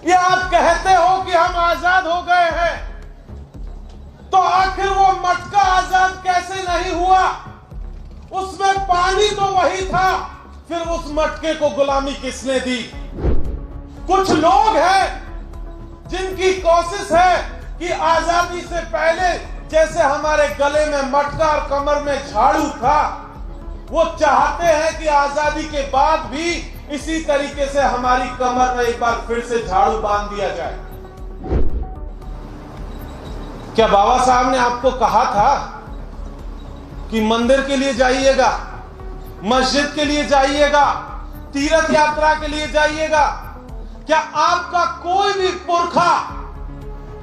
या आप कहते हो कि हम आजाद हो गए हैं, तो आखिर वो मटका आजाद कैसे नहीं हुआ? उसमें पानी तो वही था, फिर उस मटके को गुलामी किसने दी? कुछ लोग हैं जिनकी कोशिश है कि आजादी से पहले जैसे हमारे गले में मटका और कमर में झाड़ू था, वो चाहते हैं कि आजादी के बाद भी इसी तरीके से हमारी कमर में एक बार फिर से झाड़ू बांध दिया जाए। क्या बाबा साहब ने आपको कहा था कि मंदिर के लिए जाइएगा, मस्जिद के लिए जाइएगा, तीर्थ यात्रा के लिए जाइएगा? क्या आपका कोई भी पुरखा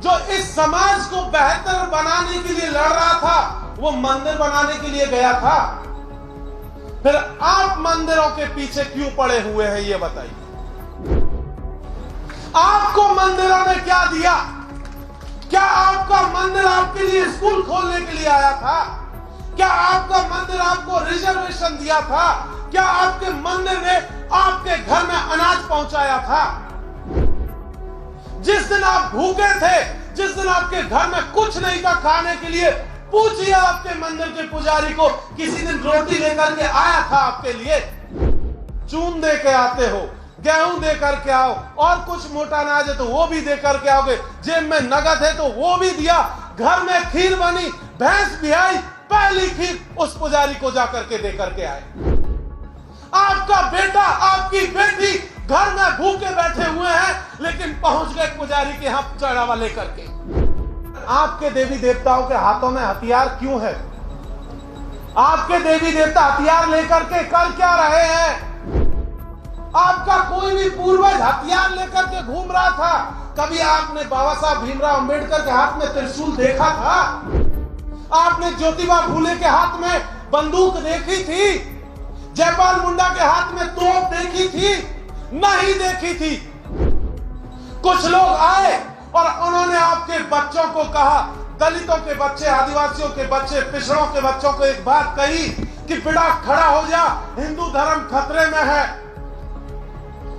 जो इस समाज को बेहतर बनाने के लिए लड़ रहा था, वो मंदिर बनाने के लिए गया था? फिर आप मंदिरों के पीछे क्यों पड़े हुए हैं, ये बताइए। आपको मंदिरों ने क्या दिया? क्या आपका मंदिर आपके लिए स्कूल खोलने के लिए आया था? क्या आपका मंदिर आपको रिजर्वेशन दिया था? क्या आपके मंदिर ने आपके घर में अनाज पहुंचाया था? जिस दिन आप भूखे थे, जिस दिन आपके घर में कुछ नहीं था खाने के लिए, पूछिए आपके मंदिर के पुजारी को, किसी दिन रोटी लेकर के आया था आपके लिए? चून दे के आते हो, गेहूं दे करके आओ, और कुछ मोटा अनाज है तो वो भी दे करके आओगे, जेब में नगद है तो वो भी दिया, घर में खीर बनी, भैंस भी आई, पहली खीर उस पुजारी को जाकर के दे करके आए। आपका बेटा, आपकी बेटी घर में भूखे बैठे हुए हैं, लेकिन पहुंच गए पुजारी के यहाँ चढ़ावा लेकर के। आपके देवी देवताओं के हाथों में हथियार क्यों है? आपके देवी देवता हथियार लेकर के कर क्या रहे हैं? आपका कोई भी पूर्वज हथियार लेकर के घूम रहा था? कभी आपने बाबा साहब भीमराव अंबेडकर के हाथ में त्रिशूल देखा था? आपने ज्योतिबा फूले के हाथ में बंदूक देखी थी? जयपाल मुंडा के हाथ में तोप देखी थी? नहीं देखी थी। कुछ लोग आए और उन्होंने आपके बच्चों को कहा, दलितों के बच्चे, आदिवासियों के बच्चे, पिछड़ों के बच्चों को एक बात कही कि बेटा खड़ा हो जा, हिंदू धर्म खतरे में है।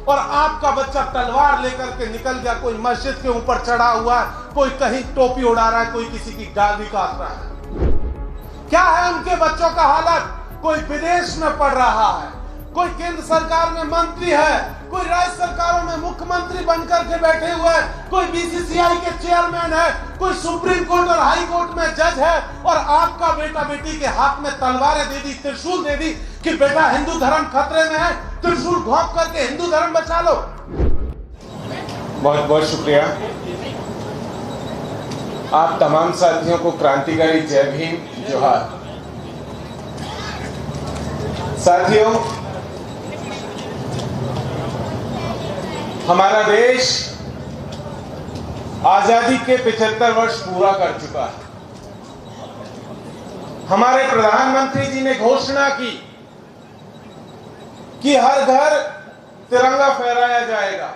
और आपका बच्चा तलवार लेकर के निकल गया, कोई मस्जिद के ऊपर चढ़ा हुआ है, कोई कहीं टोपी उड़ा रहा है, कोई किसी की गाली काट रहा है। क्या है उनके बच्चों का हालत? कोई विदेश में पढ़ रहा है, कोई केंद्र सरकार में मंत्री है, कोई राज्य सरकारों में मुख्यमंत्री बनकर के बैठे हुए हैं, कोई बीसीसीआई के चेयरमैन है, कोई सुप्रीम कोर्ट और हाई कोर्ट में जज है, और आपका बेटा बेटी के हाथ में तलवारें दे दी, त्रिशूल दे दी कि बेटा हिंदू धर्म खतरे में है, त्रिशूल घोंप करके हिंदू धर्म बचा लो। बहुत बहुत शुक्रिया। आप तमाम साथियों को क्रांतिकारी जय भीम, जोहार। साथियों, हमारा देश आजादी के 75 वर्ष पूरा कर चुका है। हमारे प्रधानमंत्री जी ने घोषणा की कि हर घर तिरंगा फहराया जाएगा।